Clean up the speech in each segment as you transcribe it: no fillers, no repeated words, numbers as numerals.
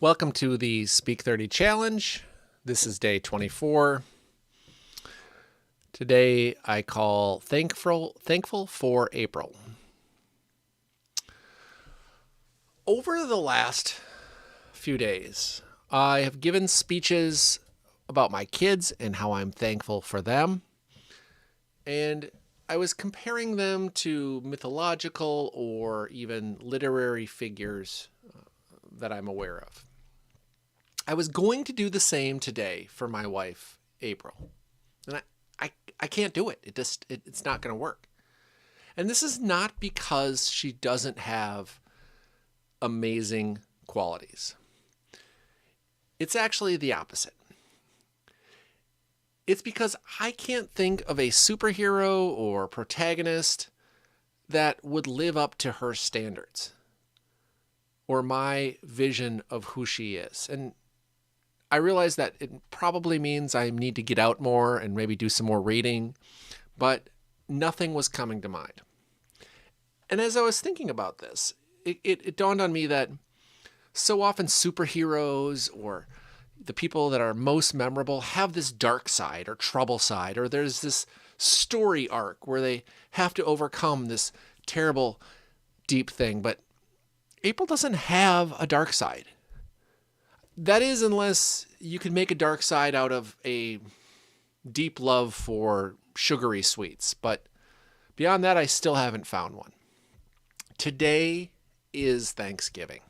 Welcome to the Speak 30 Challenge. This is day 24. Today I call Thankful for April. Over the last few days, I have given speeches about my kids and how I'm thankful for them. And I was comparing them to mythological or even literary figures that I'm aware of. I was going to do the same today for my wife, April. And I can't do it. It's not going to work. And this is not because she doesn't have amazing qualities. It's actually the opposite. It's because I can't think of a superhero or protagonist that would live up to her standards or my vision of who she is. And I realize that it probably means I need to get out more and maybe do some more reading, but nothing was coming to mind. And as I was thinking about this, it dawned on me that so often superheroes or the people that are most memorable have this dark side or trouble side, or there's this story arc where they have to overcome this terrible, deep thing. But April doesn't have a dark side. That is, unless you can make a dark side out of a deep love for sugary sweets. But beyond that, I still haven't found one. Today is Thanksgiving.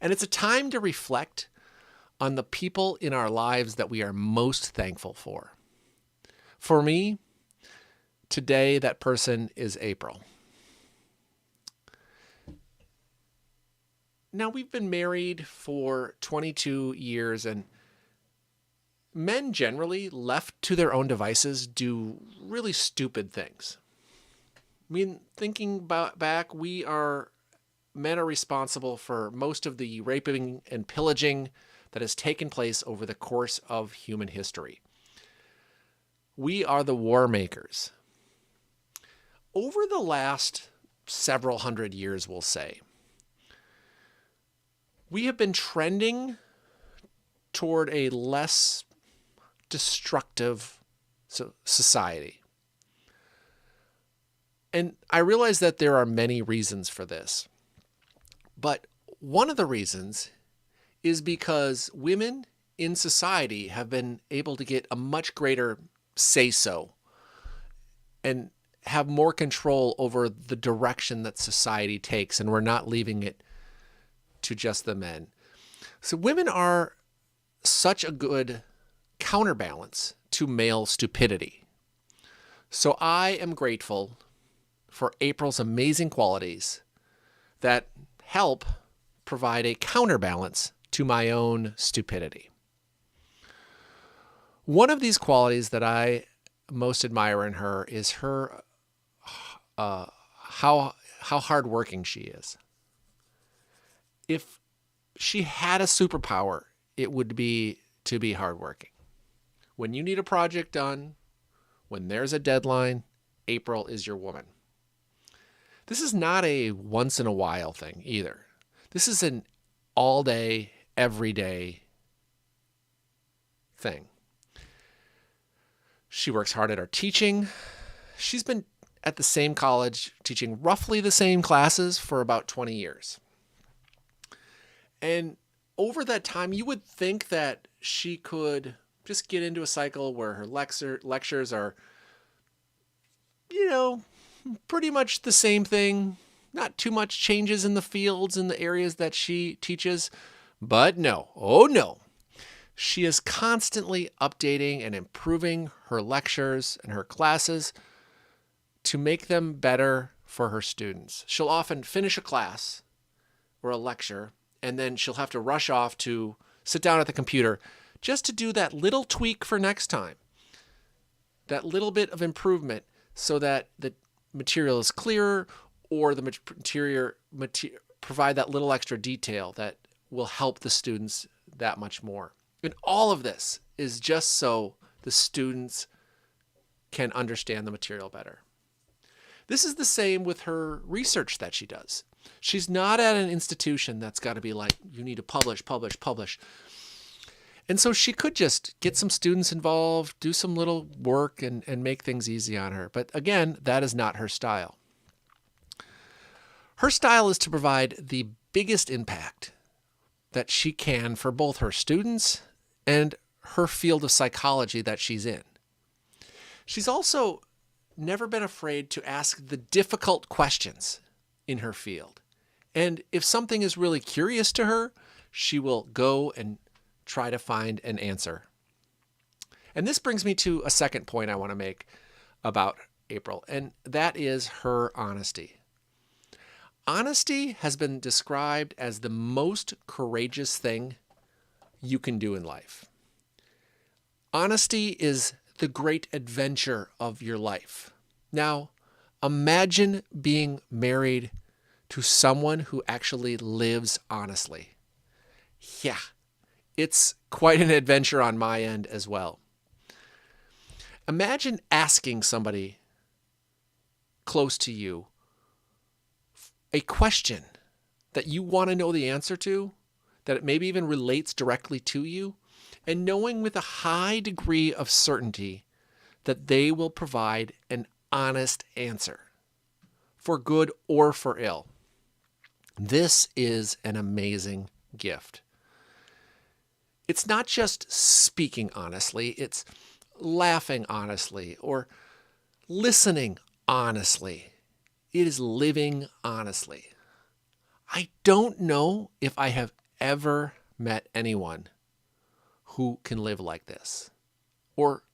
And it's a time to reflect on the people in our lives that we are most thankful for. For me, today that person is April. Now, we've been married for 22 years, and men generally, left to their own devices, do really stupid things. I mean, thinking back, men are responsible for most of the raping and pillaging that has taken place over the course of human history. We are the war makers. Over the last several hundred years, we'll say, we have been trending toward a less destructive society. And I realize that there are many reasons for this. But one of the reasons is because women in society have been able to get a much greater say-so and have more control over the direction that society takes, and we're not leaving it to just the men. So women are such a good counterbalance to male stupidity. So I am grateful for April's amazing qualities that help provide a counterbalance to my own stupidity. One of these qualities that I most admire in her is her how hardworking she is. If she had a superpower, it would be to be hardworking. When you need a project done, when there's a deadline, April is your woman. This is not a once in a while thing either. This is an all day, every day thing. She works hard at her teaching. She's been at the same college teaching roughly the same classes for about 20 years. And over that time, you would think that she could just get into a cycle where her lectures are, pretty much the same thing. Not too much changes in the fields and the areas that she teaches. But no, oh no. She is constantly updating and improving her lectures and her classes to make them better for her students. She'll often finish a class or a lecture, and then she'll have to rush off to sit down at the computer just to do that little tweak for next time, that little bit of improvement so that the material is clearer, or the material provide that little extra detail that will help the students that much more. And all of this is just so the students can understand the material better. This is the same with her research that she does. She's not at an institution that's got to be like, you need to publish, publish, publish. And so she could just get some students involved, do some little work, and make things easy on her. But again, that is not her style. Her style is to provide the biggest impact that she can for both her students and her field of psychology that she's in. She's also never been afraid to ask the difficult questions in her field. And if something is really curious to her, she will go and try to find an answer. And this brings me to a second point I want to make about April, and that is her honesty. Honesty has been described as the most courageous thing you can do in life. Honesty is the great adventure of your life. Now, imagine being married to someone who actually lives honestly. Yeah, it's quite an adventure on my end as well. Imagine asking somebody close to you a question that you want to know the answer to, that it maybe even relates directly to you, and knowing with a high degree of certainty that they will provide an honest answer, for good or for ill. This is an amazing gift. It's not just speaking honestly, it's laughing honestly or listening honestly. It is living honestly. I don't know if I have ever met anyone who can live like this or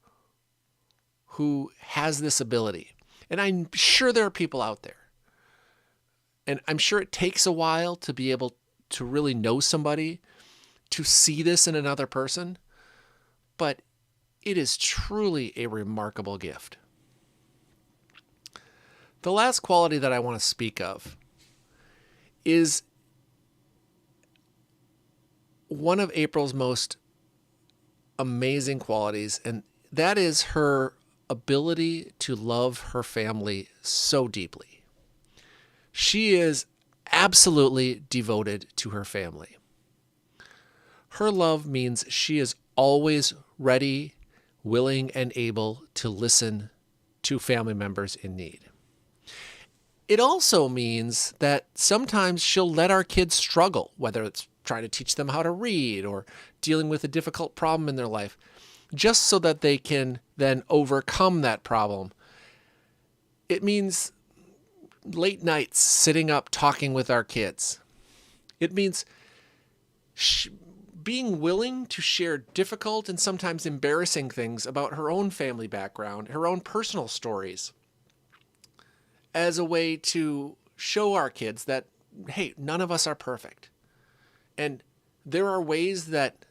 who has this ability. And I'm sure there are people out there. And I'm sure it takes a while to be able to really know somebody, to see this in another person. But it is truly a remarkable gift. The last quality that I want to speak of is one of April's most amazing qualities, and that is her ability to love her family so deeply. She is absolutely devoted to her family. Her love means she is always ready, willing, and able to listen to family members in need. It also means that sometimes she'll let our kids struggle, whether it's trying to teach them how to read or dealing with a difficult problem in their life, just so that they can then overcome that problem. It means late nights sitting up talking with our kids. It means being willing to share difficult and sometimes embarrassing things about her own family background, her own personal stories, as a way to show our kids that, hey, none of us are perfect. And there are ways that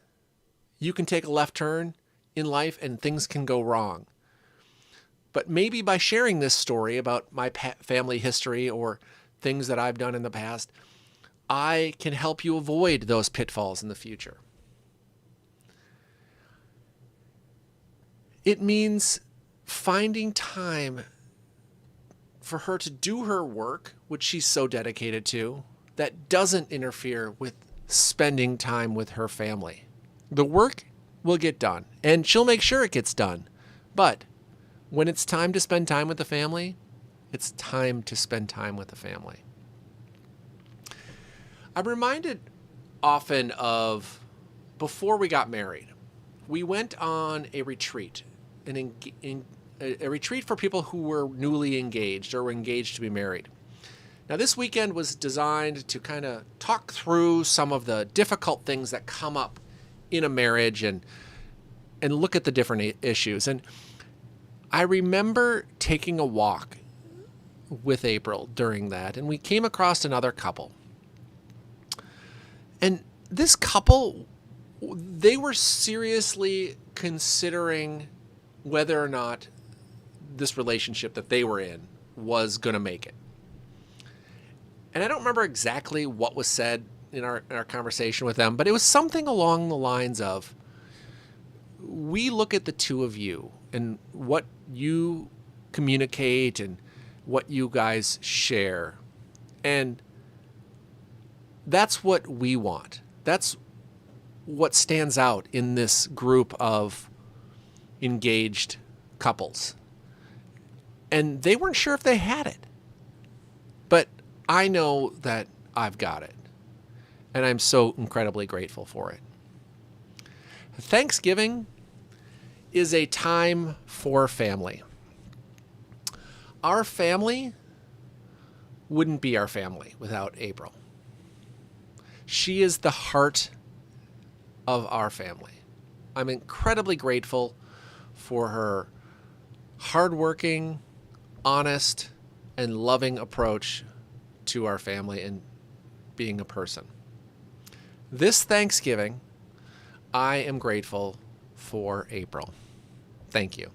you can take a left turn in life and things can go wrong. But maybe by sharing this story about my family history or things that I've done in the past, I can help you avoid those pitfalls in the future. It means finding time for her to do her work, which she's so dedicated to, that doesn't interfere with spending time with her family. The work will get done, and she'll make sure it gets done. But when it's time to spend time with the family, it's time to spend time with the family. I'm reminded often of before we got married. We went on a retreat, a retreat for people who were newly engaged or were engaged to be married. Now, this weekend was designed to kind of talk through some of the difficult things that come up in a marriage and look at the different issues. And I remember taking a walk with April during that, and we came across another couple. And this couple, they were seriously considering whether or not this relationship that they were in was going to make it. And I don't remember exactly what was said in our conversation with them, but it was something along the lines of, we look at the two of you and what you communicate and what you guys share, and That's what we want. That's what stands out in this group of engaged couples. And they weren't sure if they had it. But I know that I've got it. And I'm so incredibly grateful for it. Thanksgiving is a time for family. Our family wouldn't be our family without April. She is the heart of our family. I'm incredibly grateful for her hardworking, honest, and loving approach to our family and being a person. This Thanksgiving, I am grateful for April. Thank you.